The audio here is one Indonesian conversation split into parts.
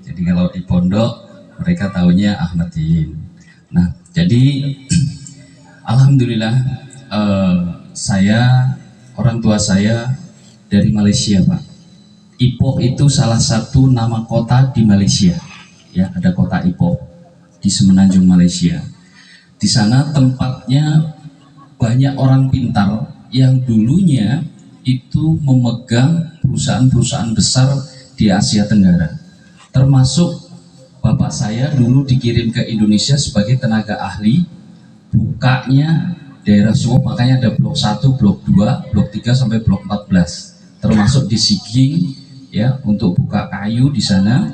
Jadi kalau di pondok mereka tahunya Ahmadiyyin. Nah, jadi alhamdulillah saya, orang tua saya dari Malaysia, Pak. Ipoh itu salah satu nama kota di Malaysia. Ya, ada kota Ipoh di Semenanjung Malaysia. Di sana tempatnya banyak orang pintar yang dulunya itu memegang perusahaan-perusahaan besar di Asia Tenggara. Termasuk bapak saya dulu dikirim ke Indonesia sebagai tenaga ahli, bukanya daerah Suwoh, makanya ada blok 1, blok 2, blok 3 sampai blok 14. Termasuk di Siging ya, untuk buka kayu di sana,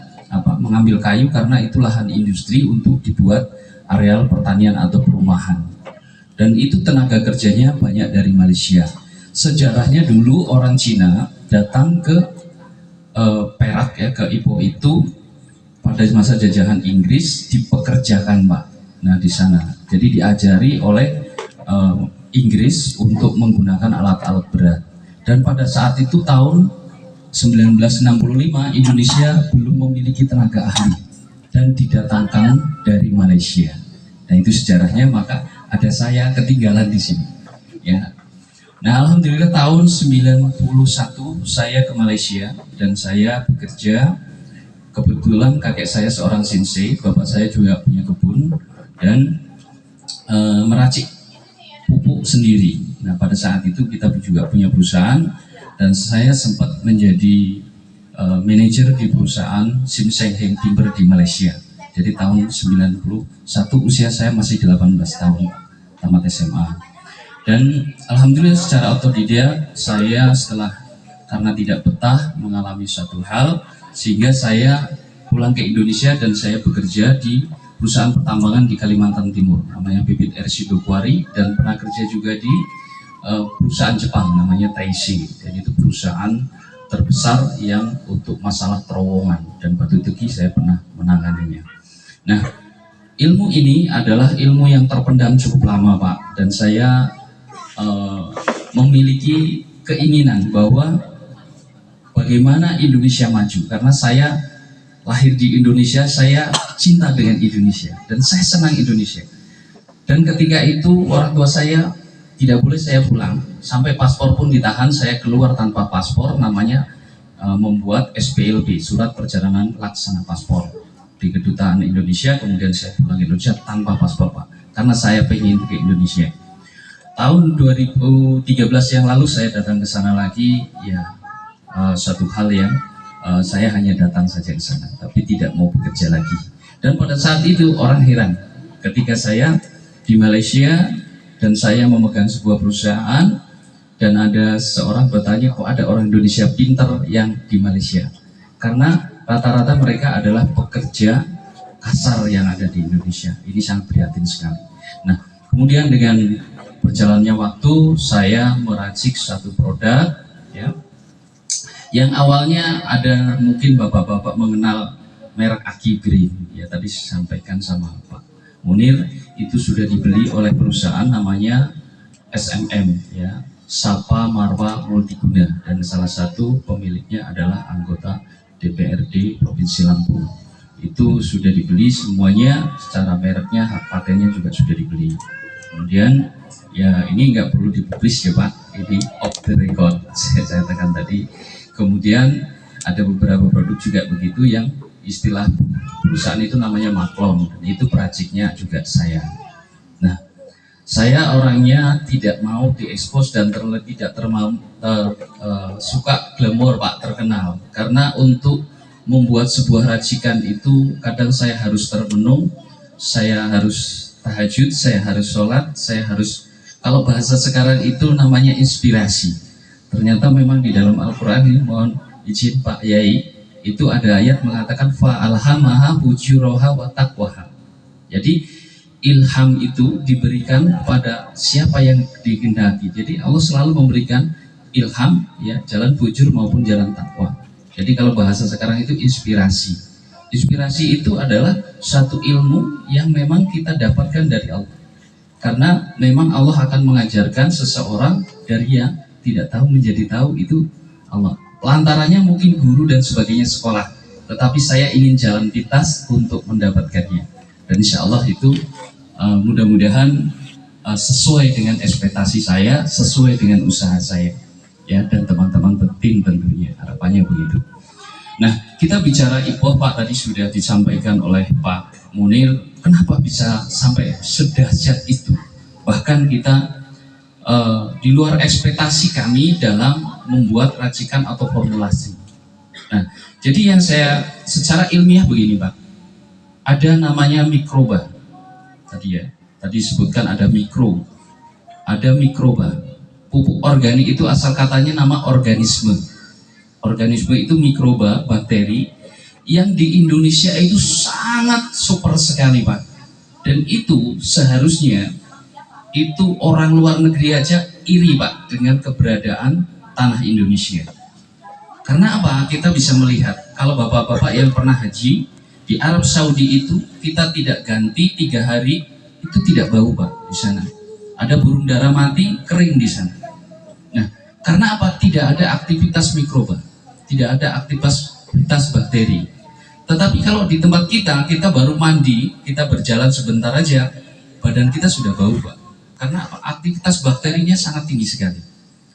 mengambil kayu karena itu lahan industri untuk dibuat areal pertanian atau perumahan. Dan itu tenaga kerjanya banyak dari Malaysia. Sejarahnya dulu orang Cina datang ke Perak ya, ke Ipoh itu pada masa jajahan Inggris, dipekerjakan, Pak. Nah, di sana. Jadi diajari oleh Inggris untuk menggunakan alat-alat berat. Dan pada saat itu tahun 1965 Indonesia belum memiliki tenaga ahli dan didatangkan dari Malaysia. Nah, itu sejarahnya, maka ada saya ketinggalan di sini. Ya. Nah, alhamdulillah tahun 91 saya ke Malaysia dan saya bekerja. Kebetulan kakek saya seorang sensei, bapak saya juga punya kebun dan meracik pupuk sendiri. Nah, pada saat itu kita juga punya perusahaan dan saya sempat menjadi manajer di perusahaan Sim Seng Heng Timber di Malaysia. Jadi tahun 91 usia saya masih 18 tahun, tamat SMA. Dan alhamdulillah secara otodidak saya karena tidak betah mengalami suatu hal, sehingga saya pulang ke Indonesia dan saya bekerja di perusahaan pertambangan di Kalimantan Timur namanya Bibit R Sidokuari, dan pernah kerja juga di perusahaan Jepang namanya Taisei, dan itu perusahaan terbesar yang untuk masalah terowongan dan batu tegi saya pernah menanganinya. Nah, ilmu ini adalah ilmu yang terpendam cukup lama, Pak, dan saya memiliki keinginan bahwa bagaimana Indonesia maju, karena saya lahir di Indonesia, saya cinta dengan Indonesia dan saya senang Indonesia. Dan ketika itu orang tua saya tidak boleh saya pulang, sampai paspor pun ditahan, saya keluar tanpa paspor, namanya membuat SPLB, surat perjalanan laksana paspor, di kedutaan Indonesia. Kemudian saya pulang ke Indonesia tanpa paspor, Pak, karena saya pengen ke Indonesia. Tahun 2013 yang lalu saya datang ke sana lagi, ya suatu hal yang saya hanya datang saja ke sana, tapi tidak mau bekerja lagi. Dan pada saat itu orang heran ketika saya di Malaysia dan saya memegang sebuah perusahaan dan ada seorang bertanya, kok ada orang Indonesia pintar yang di Malaysia? Karena rata-rata mereka adalah pekerja kasar yang ada di Indonesia. Ini sangat prihatin sekali. Nah, kemudian dengan berjalannya waktu saya meracik satu produk ya, yang awalnya ada mungkin bapak-bapak mengenal merek Aki Green ya, tadi disampaikan sama Pak Munir, itu sudah dibeli oleh perusahaan namanya SMM ya, Sapa Marwa Multiguna, dan salah satu pemiliknya adalah anggota DPRD Provinsi Lampung. Itu sudah dibeli semuanya secara mereknya, hak patennya juga sudah dibeli. Kemudian ya ini nggak perlu dipublish ya Pak, ini off the record saya katakan tadi. Kemudian ada beberapa produk juga begitu yang istilah perusahaan itu namanya maklum, dan itu peraciknya juga saya. Nah, saya orangnya tidak mau diekspos dan tidak suka glamor, Pak, terkenal, karena untuk membuat sebuah racikan itu kadang saya harus termenung, saya harus tahajud, saya harus sholat, saya harus, kalau bahasa sekarang itu namanya inspirasi. Ternyata memang di dalam Al-Quran ini, mohon izin Pak Yai, itu ada ayat mengatakan fa'alhamaha fujuraha wa taqwaha. Jadi ilham itu diberikan kepada siapa yang dikehendaki. Jadi Allah selalu memberikan ilham ya, jalan fujur maupun jalan takwa. Jadi kalau bahasa sekarang itu inspirasi. Inspirasi itu adalah satu ilmu yang memang kita dapatkan dari Allah. Karena memang Allah akan mengajarkan seseorang dari yang tidak tahu menjadi tahu, itu Allah. Pelantarannya mungkin guru dan sebagainya, sekolah. tetapi saya ingin jalan pintas untuk mendapatkannya. Dan insya Allah itu mudah-mudahan sesuai dengan ekspektasi saya, sesuai dengan usaha saya, ya, dan teman-teman tim tentunya, harapannya begitu. Nah, kita bicara IPOH, Pak, tadi sudah disampaikan oleh Pak Munir, kenapa bisa sampai sedahsyat itu? Bahkan kita di luar ekspektasi kami dalam membuat racikan atau formulasi. Nah, jadi yang saya secara ilmiah begini, Pak, ada namanya mikroba tadi ya. Tadi disebutkan ada mikroba. Pupuk organik itu asal katanya nama organisme. Organisme itu mikroba, bakteri, yang di Indonesia itu sangat super sekali, Pak. Dan itu seharusnya itu orang luar negeri aja iri, Pak, dengan keberadaan tanah Indonesia. Karena apa? Kita bisa melihat, kalau bapak-bapak yang pernah haji, di Arab Saudi itu kita tidak ganti 3 hari, itu tidak bau, Pak, di sana. Ada burung dara mati, kering di sana. Nah, karena apa? Tidak ada aktivitas mikroba, tidak ada aktivitas bakteri. Tetapi kalau di tempat kita baru mandi, kita berjalan sebentar aja, badan kita sudah bau, Pak. Karena apa? Aktivitas bakterinya sangat tinggi sekali.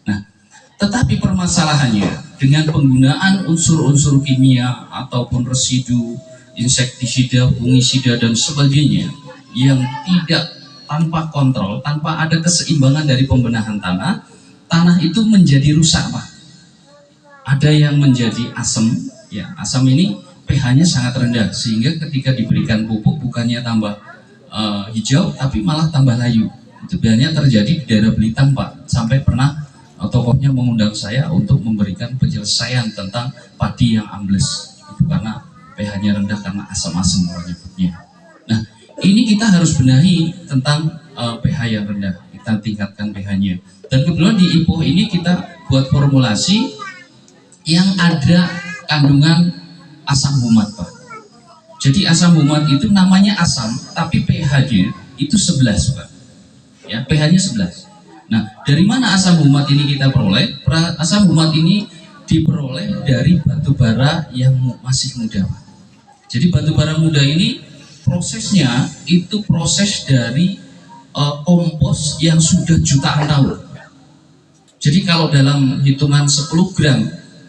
Nah, tetapi permasalahannya dengan penggunaan unsur-unsur kimia ataupun residu, insektisida, fungisida, dan sebagainya yang tidak tanpa kontrol, tanpa ada keseimbangan dari pembenahan tanah itu menjadi rusak, Pak. Ada yang menjadi asam, ya, asam ini pH-nya sangat rendah, sehingga ketika diberikan pupuk bukannya tambah hijau, tapi malah tambah layu. Itu biasanya terjadi di daerah Belitung, Pak. Sampai pernah tokohnya mengundang saya untuk memberikan penyelesaian tentang padi yang ambles. Itu karena pH-nya rendah, karena asam-asam menyebutnya. Nah, ini kita harus benahi tentang pH yang rendah. Kita tingkatkan pH-nya. Dan kebetulan di IPOH ini kita buat formulasi yang ada kandungan asam humat, Pak. Jadi asam humat itu namanya asam, tapi pH-nya itu 11, Pak. Ya, pH-nya 11. Nah, dari mana asam humat ini kita peroleh? Asam humat ini diperoleh dari batu bara yang masih muda, Pak. Jadi batu bara muda ini prosesnya itu proses dari kompos yang sudah jutaan tahun. Jadi kalau dalam hitungan 10 gram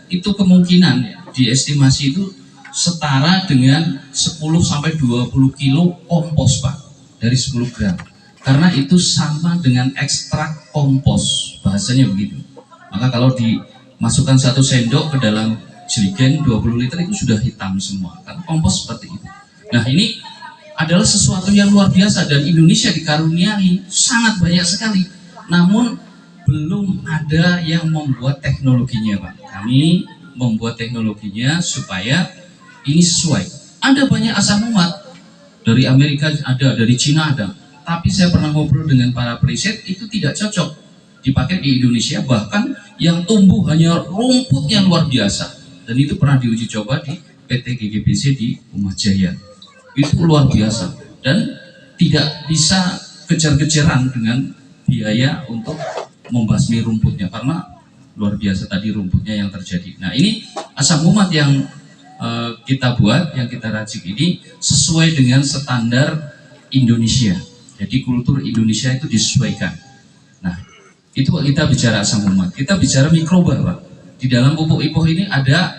itu kemungkinan ya, diestimasi itu setara dengan 10-20 kilo kompos, Pak, dari 10 gram. Karena itu sama dengan ekstrak kompos, bahasanya begitu. Maka kalau dimasukkan 1 sendok ke dalam jerigen 20 liter itu sudah hitam semua, kan kompos seperti itu. Nah, ini adalah sesuatu yang luar biasa dan Indonesia dikaruniai sangat banyak sekali. Namun belum ada yang membuat teknologinya, Pak. Kami membuat teknologinya supaya ini sesuai. Ada banyak asam umat dari Amerika, ada dari Cina, ada. Tapi saya pernah ngobrol dengan para periset, itu tidak cocok dipakai di Indonesia. Bahkan yang tumbuh hanya rumput yang luar biasa. Dan itu pernah diuji coba di PT GGBC di Umah Jaya. Itu luar biasa dan tidak bisa kejar-kejaran dengan biaya untuk membasmi rumputnya, karena luar biasa tadi rumputnya yang terjadi. Nah, ini asam umat yang kita buat, yang kita racik ini sesuai dengan standar Indonesia. Jadi kultur Indonesia itu disesuaikan. Nah, itu kita bicara asam umat. Kita bicara mikroba, Pak. Di dalam pupuk IPOH ini ada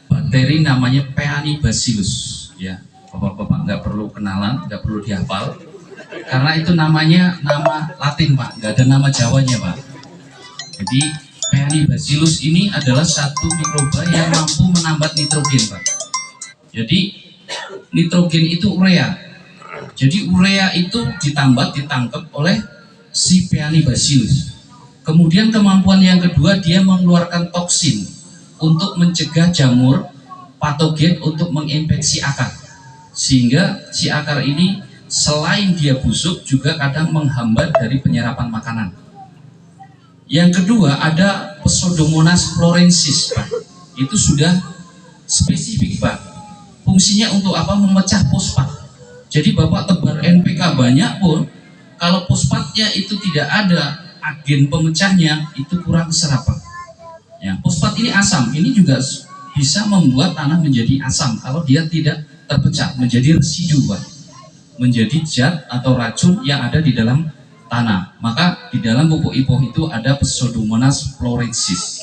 bakteri namanya Peanibacillus, ya. Bapak-bapak nggak perlu kenalan, nggak perlu dihafal, karena itu namanya nama Latin, Pak, nggak ada nama Jawanya, Pak. Jadi Peanibacillus ini adalah satu mikroba yang mampu menambat nitrogen, Pak. Jadi nitrogen itu urea. Jadi urea itu ditangkap oleh si Peanibacillus. Kemudian kemampuan yang kedua, dia mengeluarkan toksin untuk mencegah jamur patogen untuk menginfeksi akar. Sehingga si akar ini selain dia busuk juga kadang menghambat dari penyerapan makanan. Yang kedua ada Pseudomonas florensis, Pak. Itu sudah spesifik, Pak. Fungsinya untuk apa? Memecah fosfat. Jadi Bapak tebar NPK banyak pun, kalau fosfatnya itu tidak ada agen pemecahnya, itu kurang serap, Pak. Ya, fosfat ini asam, ini juga bisa membuat tanah menjadi asam kalau dia tidak terpecah menjadi residu, Pak. Menjadi zat atau racun yang ada di dalam tanah. Maka di dalam pupuk ipoh itu ada Pseudomonas florensis.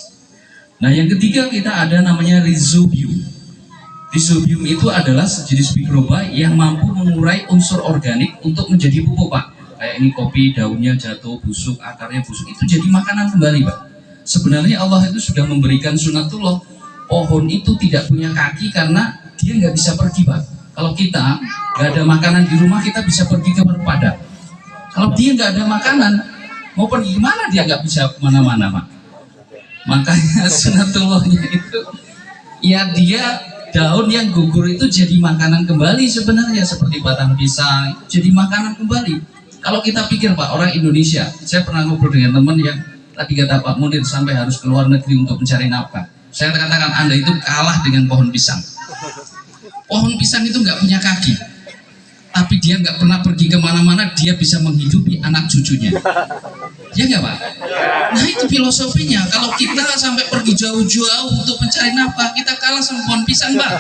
Nah, yang ketiga kita ada namanya Rhizobium. Rhizobium itu adalah sejenis mikroba yang mampu mengurai unsur organik untuk menjadi pupuk, Pak. Kayak ini kopi, daunnya jatuh, busuk, akarnya busuk, itu jadi makanan kembali, Pak. Sebenarnya Allah itu sudah memberikan sunatullah. Pohon itu tidak punya kaki karena dia nggak bisa pergi, Pak. Kalau kita nggak ada makanan di rumah, kita bisa pergi ke padang. Kalau dia nggak ada makanan, mau pergi kemana? Dia nggak bisa kemana-mana, Pak. Makanya sunatullahnya itu, ya dia daun yang gugur itu jadi makanan kembali sebenarnya, seperti batang pisang jadi makanan kembali. Kalau kita pikir, Pak, orang Indonesia, saya pernah ngobrol dengan teman yang tadi kata Pak Munir sampai harus ke luar negeri untuk mencari nafkah. Saya katakan Anda itu kalah dengan pohon pisang. Pohon pisang itu nggak punya kaki, tapi dia nggak pernah pergi kemana-mana, dia bisa menghidupi anak cucunya. Ya nggak, Pak? Nah, itu filosofinya. Kalau kita sampai pergi jauh-jauh untuk mencari nafkah, kita kalah sama pohon pisang, Pak.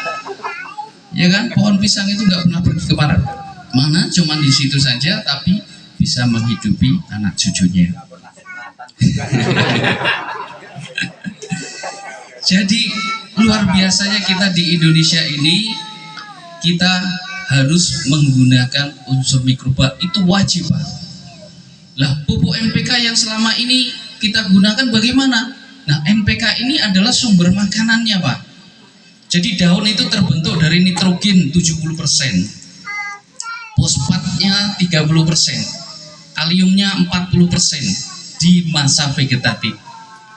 Ya kan? Pohon pisang itu nggak pernah pergi kemana, cuman di situ saja, tapi bisa menghidupi anak cucunya. Jadi luar biasanya kita di Indonesia ini, kita harus menggunakan unsur mikroba, itu wajib, Pak. Lah, pupuk NPK yang selama ini kita gunakan bagaimana? Nah, NPK ini adalah sumber makanannya, Pak. Jadi daun itu terbentuk dari nitrogen 70%, fosfatnya 30%, kaliumnya 40% di masa vegetatif.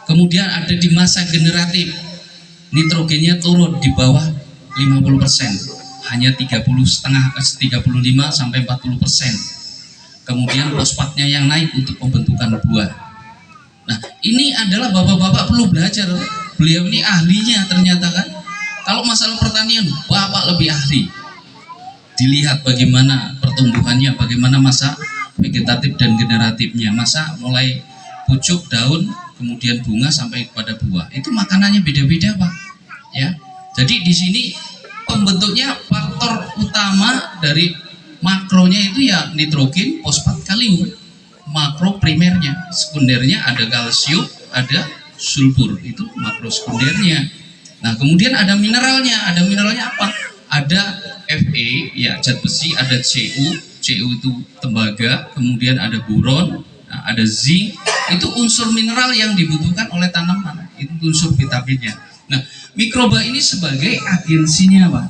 Kemudian ada di masa generatif, nitrogennya turun di bawah 50%, hanya 35 sampai 40%. Kemudian fosfatnya yang naik untuk pembentukan buah. Nah, ini adalah bapak-bapak perlu belajar. Beliau ini ahlinya ternyata kan. Kalau masalah pertanian, bapak lebih ahli. Dilihat bagaimana pertumbuhannya, bagaimana masa vegetatif dan generatifnya, masa mulai pucuk, daun, kemudian bunga sampai pada buah. Itu makanannya beda-beda, Pak. Ya. Jadi di sini pembentuknya faktor utama dari makronya itu ya nitrogen, fosfat, kalium. Makro primernya, sekundernya ada kalsium, ada sulfur, itu makro sekundernya. Nah, kemudian ada mineralnya. Ada mineralnya apa? Ada Fe, ya zat besi, ada Cu itu tembaga, kemudian ada boron, nah, ada zinc, itu unsur mineral yang dibutuhkan oleh tanaman, itu unsur vitaminnya. Nah, mikroba ini sebagai agensinya, Pak.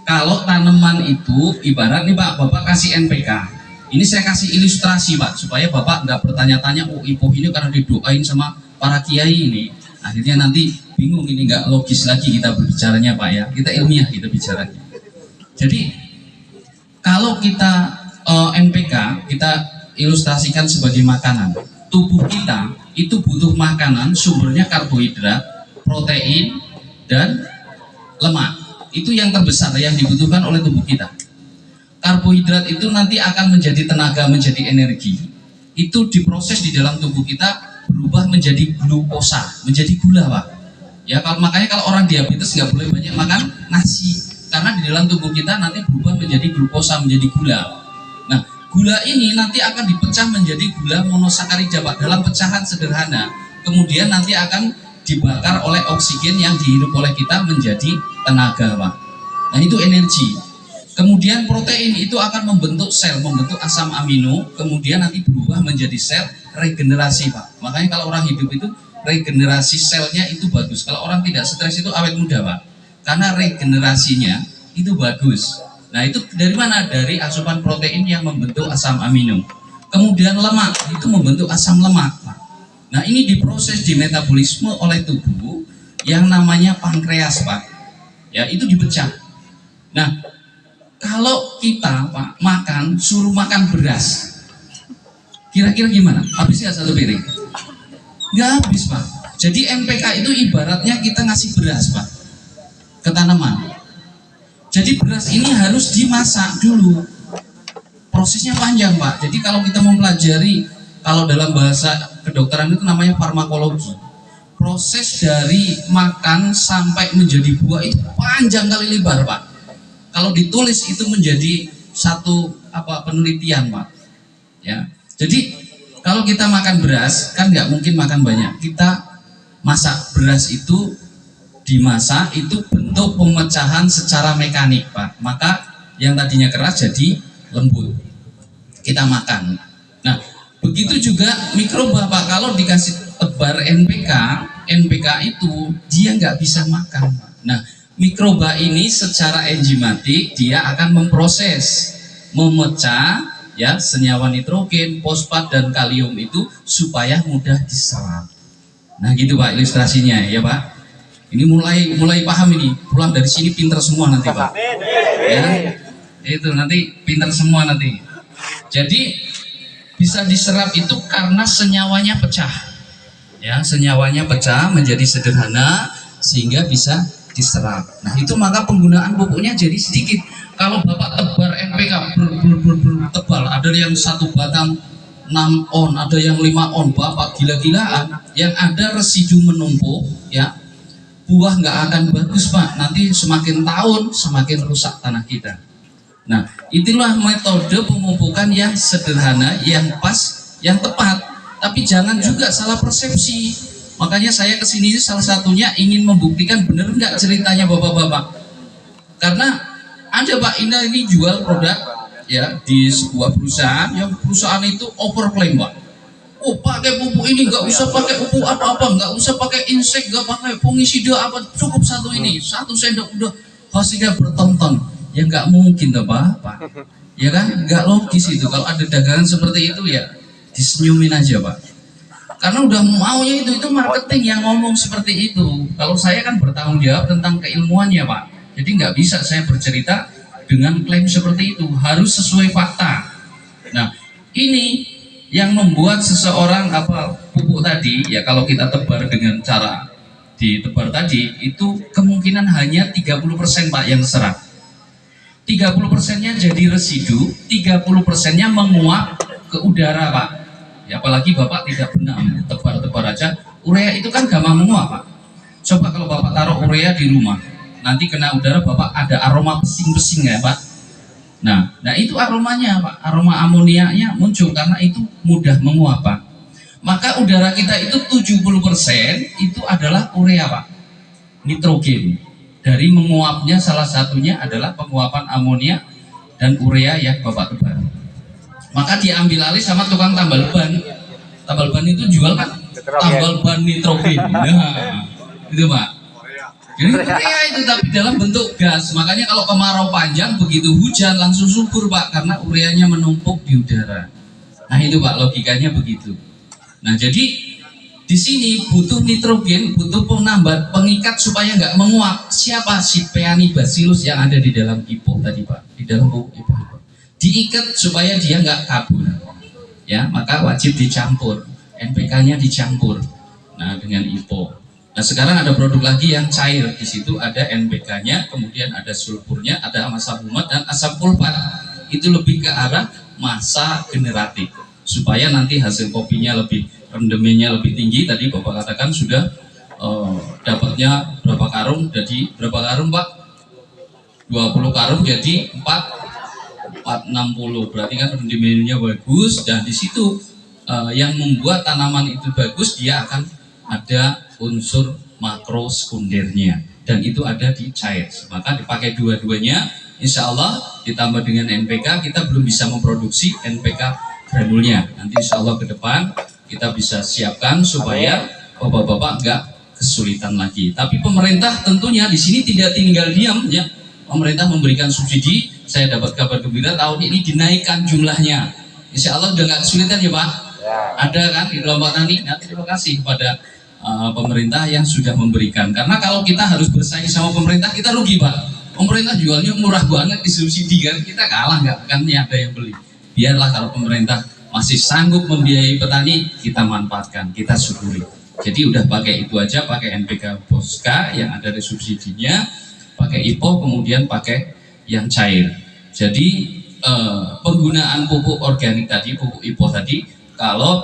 Kalau tanaman itu ibarat nih, Pak, Bapak kasih NPK. Ini saya kasih ilustrasi, Pak, supaya Bapak nggak bertanya-tanya, oh ipoh ini karena didoain sama para kiai ini. Akhirnya nanti bingung, ini nggak logis lagi kita berbicaranya, Pak, ya. Kita ilmiah kita bicaranya. Jadi kalau kita NPK kita ilustrasikan sebagai makanan. Tubuh kita itu butuh makanan, sumbernya karbohidrat, protein, dan lemak. Itu yang terbesar yang dibutuhkan oleh tubuh kita. Karbohidrat itu nanti akan menjadi tenaga, menjadi energi. Itu diproses di dalam tubuh kita berubah menjadi glukosa, menjadi gula, Pak. Ya, makanya kalau orang diabetes nggak boleh banyak makan nasi, karena di dalam tubuh kita nanti berubah menjadi glukosa, menjadi gula. Nah, gula ini nanti akan dipecah menjadi gula monosakarida, Pak, dalam pecahan sederhana. Kemudian nanti akan dibakar oleh oksigen yang dihirup oleh kita menjadi tenaga, Pak. Nah, itu energi. Kemudian protein itu akan membentuk sel, membentuk asam amino, kemudian nanti berubah menjadi sel regenerasi, Pak. Makanya kalau orang hidup itu regenerasi selnya itu bagus. Kalau orang tidak stres itu awet muda, Pak. Karena regenerasinya itu bagus. Nah, itu dari mana? Dari asupan protein yang membentuk asam amino. Kemudian lemak itu membentuk asam lemak, Pak. Nah, ini diproses di metabolisme oleh tubuh yang namanya pankreas, Pak. Ya, itu dipecah. Nah, kalau kita, Pak, suruh makan beras, kira-kira gimana? Habis nggak satu piring? Nggak habis, Pak. Jadi NPK itu ibaratnya kita ngasih beras, Pak, ke tanaman. Jadi beras ini harus dimasak dulu. Prosesnya panjang, Pak. Jadi kalau kita mempelajari, kalau dalam bahasa kedokteran itu namanya farmakologi. proses dari makan sampai menjadi buah itu panjang kali lebar Pak. Kalau ditulis itu menjadi satu penelitian Pak. Ya, jadi kalau kita makan beras kan nggak mungkin makan banyak. Kita masak beras itu dimasak itu bentuk pemecahan secara mekanik Pak. Maka yang tadinya keras jadi lembut. Kita makan. Nah, begitu juga mikroba Pak. Kalau dikasih tebar NPK itu dia nggak bisa makan. Nah, mikroba ini secara enzimatik dia akan memproses, memecah ya senyawa nitrogen, fosfat dan kalium itu supaya mudah diserap. Nah, gitu Pak ilustrasinya ya Pak. Ini mulai paham ini. Pulang dari sini pinter semua nanti Pak. Ya, itu nanti pinter semua nanti. Jadi bisa diserap itu karena senyawanya pecah. Ya, senyawanya pecah menjadi sederhana sehingga bisa diserap. Nah, itu maka penggunaan pupuknya jadi sedikit. Kalau Bapak tebar NPK tebal, ada yang satu batang 6 on, ada yang 5 on, Bapak gila-gilaan, yang ada residu menumpuk, ya, buah nggak akan bagus Pak. Nanti semakin tahun semakin rusak tanah kita. Nah, itulah metode pemupukan yang sederhana, yang pas, yang tepat. Tapi jangan juga salah persepsi. Makanya saya kesini salah satunya ingin membuktikan benar nggak ceritanya bapak-bapak. Karena ada Pak ini jual produk ya di sebuah perusahaan, yang perusahaan itu overclaim Pak. Oh, pakai pupuk ini nggak usah pakai pupuk apa-apa, nggak usah pakai insek, nggak pakai fungisida apa, cukup satu ini, 1 sendok udah hasilnya bertonton. Ya nggak mungkin tuh Pak. Ya kan, nggak logis itu. Kalau ada dagangan seperti itu ya disenyumin aja Pak, karena udah maunya itu marketing yang ngomong seperti itu. Kalau saya kan bertanggung jawab tentang keilmuannya Pak, jadi nggak bisa saya bercerita dengan klaim seperti itu, harus sesuai fakta. Nah, ini yang membuat seseorang pupuk tadi ya, kalau kita tebar dengan cara ditebar tadi itu kemungkinan hanya 30% Pak yang serap, 30%-nya jadi residu, 30%-nya menguap ke udara Pak. Ya, apalagi Bapak tidak benam, tebar-tebar aja, urea itu kan gampang menguap Pak. Coba kalau Bapak taruh urea di rumah, nanti kena udara Bapak ada aroma pesing-pesing ya Pak. Nah itu aromanya Pak, aroma amoniaknya muncul karena itu mudah menguap Pak. Maka udara kita itu 70% itu adalah urea Pak, nitrogen. Dari menguapnya salah satunya adalah penguapan amonia dan urea yang Bapak tebar. Maka diambil alih sama tukang tambal ban. Tambal ban itu jual kan tambal ban nitrogen. Nah, itu Pak. Jadi urea itu tapi dalam bentuk gas. Makanya kalau kemarau panjang begitu hujan langsung subur Pak, karena ureanya menumpuk di udara. Nah itu Pak logikanya begitu. Nah jadi di sini butuh nitrogen, butuh penambah pengikat supaya nggak menguap. Siapa? Si Peanibacillus yang ada di dalam IPO tadi Pak, di dalam pupuk IPO. Diikat supaya dia nggak kabur. Ya, maka wajib dicampur. NPK-nya dicampur. Nah, dengan IPO. Nah, sekarang ada produk lagi yang cair. Di situ ada NPK-nya, kemudian ada sulfurnya, ada asam humat dan asam sulfat. Itu lebih ke arah massa generatif. Supaya nanti hasil kopinya lebih, rendemennya lebih tinggi. Tadi Bapak katakan sudah dapatnya berapa karung, jadi berapa karung Pak? 20 karung jadi 460, berarti kan rendemennya bagus. Dan di situ yang membuat tanaman itu bagus, dia akan ada unsur makro sekundernya, dan itu ada di cair. Maka dipakai dua-duanya, insya Allah ditambah dengan NPK, kita belum bisa memproduksi NPK granulnya. Nanti insya Allah ke depan kita bisa siapkan supaya bapak-bapak nggak kesulitan lagi. Tapi pemerintah tentunya di sini tidak tinggal diam ya. Pemerintah memberikan subsidi. Saya dapat kabar gembira tahun ini dinaikkan jumlahnya. Insya Allah udah nggak kesulitan ya Pak. Ada kan di kelompok tani. Nah, terima kasih kepada pemerintah yang sudah memberikan. Karena kalau kita harus bersaing sama pemerintah, kita rugi Pak. Pemerintah jualnya murah banget, disubsidi kan, kita kalah, nggak akan ada yang beli. Biarlah kalau pemerintah masih sanggup membiayai petani, kita manfaatkan, kita syukuri. Jadi udah pakai itu aja, pakai NPK Boska yang ada di subsidinya, pakai IPO, kemudian pakai yang cair. Jadi penggunaan pupuk organik tadi, pupuk IPO tadi, kalau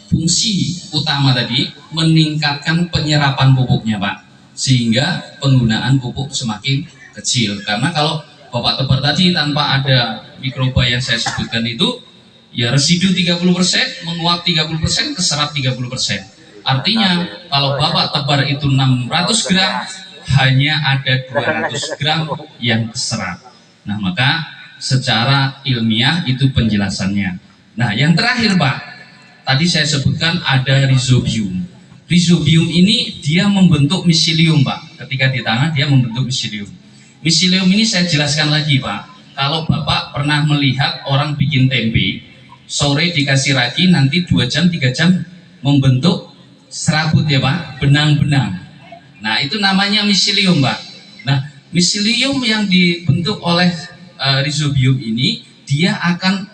fungsi utama tadi meningkatkan penyerapan pupuknya Pak, sehingga penggunaan pupuk semakin kecil. Karena kalau Bapak tebar tadi tanpa ada mikroba yang saya sebutkan itu, ya residu 30%, menguap 30%, keserap 30%. Artinya kalau Bapak tebar itu 600 gram, hanya ada 200 gram yang keserap. Nah, maka secara ilmiah itu penjelasannya. Nah, yang terakhir Pak, tadi saya sebutkan ada rhizobium. Rhizobium ini dia membentuk miselium Pak. Ketika di tanah dia membentuk miselium. Miselium ini saya jelaskan lagi Pak. Kalau Bapak pernah melihat orang bikin tempe, sore dikasih ragi, nanti 2 jam 3 jam membentuk serabut ya Pak, benang-benang. Nah itu namanya miselium Pak. Nah miselium yang dibentuk oleh rhizobium ini, dia akan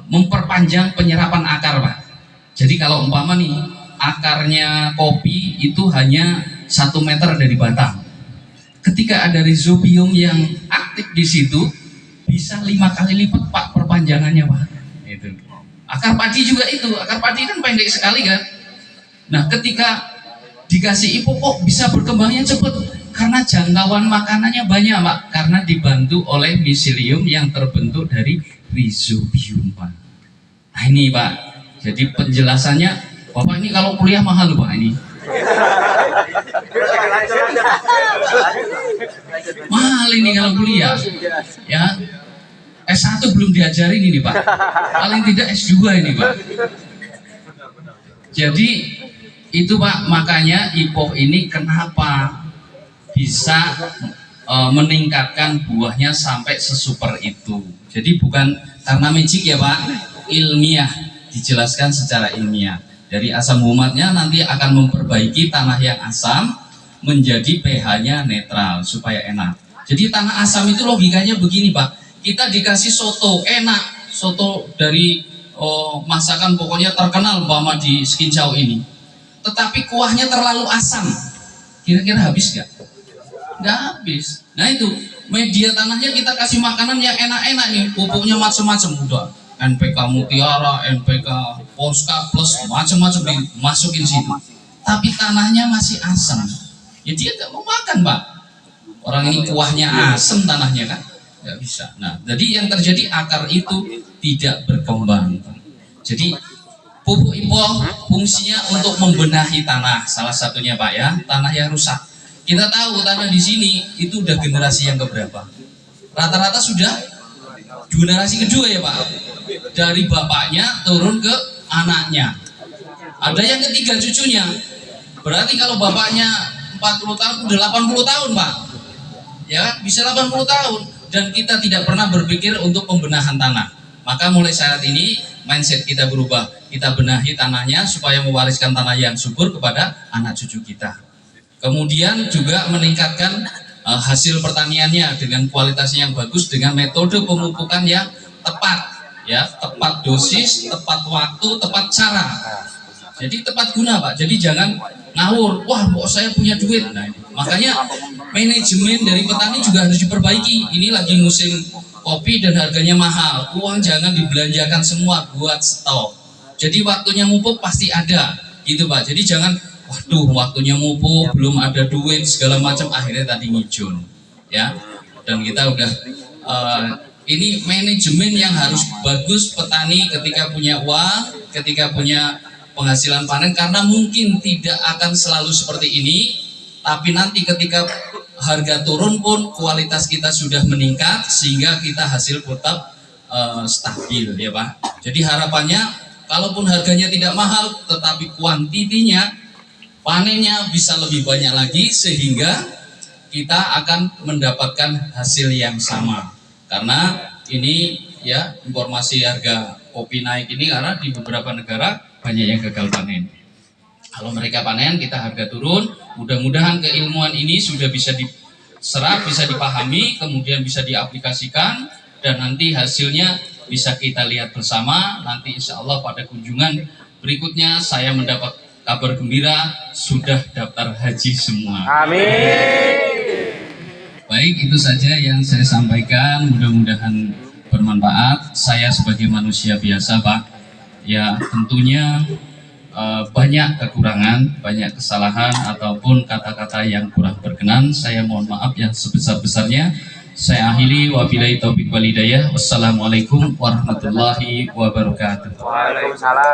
memperpanjang penyerapan akar Pak. Jadi kalau umpama nih akarnya kopi itu hanya 1 meter dari batang, ketika ada rhizobium yang aktif di situ bisa 5 kali lipat Pak perpanjangannya Pak. Itu. Akar padi juga itu, akar padi kan pendek sekali kan. Nah ketika dikasih ipuk kok bisa berkembangnya cepat, karena jangkauan makanannya banyak Pak, karena dibantu oleh miselium yang terbentuk dari rhizobium Pak. Nah ini Pak, jadi penjelasannya Bapak ini kalau kuliah mahal Pak ini. Mahal ini kalau kuliah ya. S1 belum diajarin ini Pak, paling tidak S2 ini Pak. Jadi itu Pak, makanya IPOK ini kenapa bisa meningkatkan buahnya sampai sesuper itu. Jadi bukan karena magic ya Pak, ilmiah, dijelaskan secara ilmiah. Dari asam humatnya nanti akan memperbaiki tanah yang asam menjadi pH-nya netral supaya enak. Jadi tanah asam itu logikanya begini Pak, kita dikasih soto enak, soto dari masakan pokoknya terkenal umpama di Skincau ini, tetapi kuahnya terlalu asam, kira-kira habis gak? Nggak habis. Nah itu media tanahnya kita kasih makanan yang enak-enak nih, pupuknya macam-macam, udah NPK Mutiara, NPK Polska Plus, macam-macam dimasukin situ, tapi tanahnya masih asam, ya dia nggak mau makan Pak. Orang ini kuahnya asam tanahnya kan, nggak bisa. Nah jadi yang terjadi akar itu tidak berkembang. Jadi pupuk IPOK fungsinya untuk membenahi tanah, salah satunya Pak ya, tanah yang rusak. Kita tahu tanah di sini itu udah generasi yang keberapa? Rata-rata sudah generasi kedua ya Pak. Dari bapaknya turun ke anaknya. Ada yang ketiga cucunya. Berarti kalau bapaknya 40 tahun udah 80 tahun Pak. Ya, bisa 80 tahun dan kita tidak pernah berpikir untuk pembenahan tanah. Maka mulai saat ini mindset kita berubah. Kita benahi tanahnya supaya mewariskan tanah yang subur kepada anak cucu kita. Kemudian juga meningkatkan hasil pertaniannya dengan kualitasnya yang bagus, dengan metode pemupukan yang tepat, ya, tepat dosis, tepat waktu, tepat cara. Jadi tepat guna Pak. Jadi jangan ngawur. Wah, kok saya punya duit. Nah, makanya manajemen dari petani juga harus diperbaiki. Ini lagi musim kopi dan harganya mahal. Uang jangan dibelanjakan semua buat stok. Jadi waktunya mupuk pasti ada, gitu Pak. Jadi jangan, waduh waktunya mupuk belum ada duit segala macam, akhirnya tadi ngijun, ya. Dan kita udah ini manajemen yang harus bagus petani ketika punya uang, ketika punya penghasilan panen, karena mungkin tidak akan selalu seperti ini, tapi nanti ketika harga turun pun kualitas kita sudah meningkat sehingga kita hasil tetap stabil ya Pak. Jadi harapannya kalaupun harganya tidak mahal tetapi kuantitinya, panennya bisa lebih banyak lagi sehingga kita akan mendapatkan hasil yang sama. Karena ini ya informasi harga kopi naik ini karena di beberapa negara banyak yang gagal panen. Kalau mereka panen, kita harga turun. Mudah-mudahan keilmuan ini sudah bisa diserap, bisa dipahami, kemudian bisa diaplikasikan, dan nanti hasilnya bisa kita lihat bersama. Nanti insya Allah pada kunjungan berikutnya saya mendapat kabar gembira, sudah daftar haji semua. Amin. Baik, itu saja yang saya sampaikan. Mudah-mudahan bermanfaat. Saya sebagai manusia biasa Pak, Ya, tentunya banyak kekurangan, banyak kesalahan ataupun kata-kata yang kurang berkenan. Saya mohon maaf yang sebesar-besarnya. Saya akhiri, wabillahi taufiq wal hidayah. Wassalamualaikum warahmatullahi wabarakatuh. Waalaikumsalam.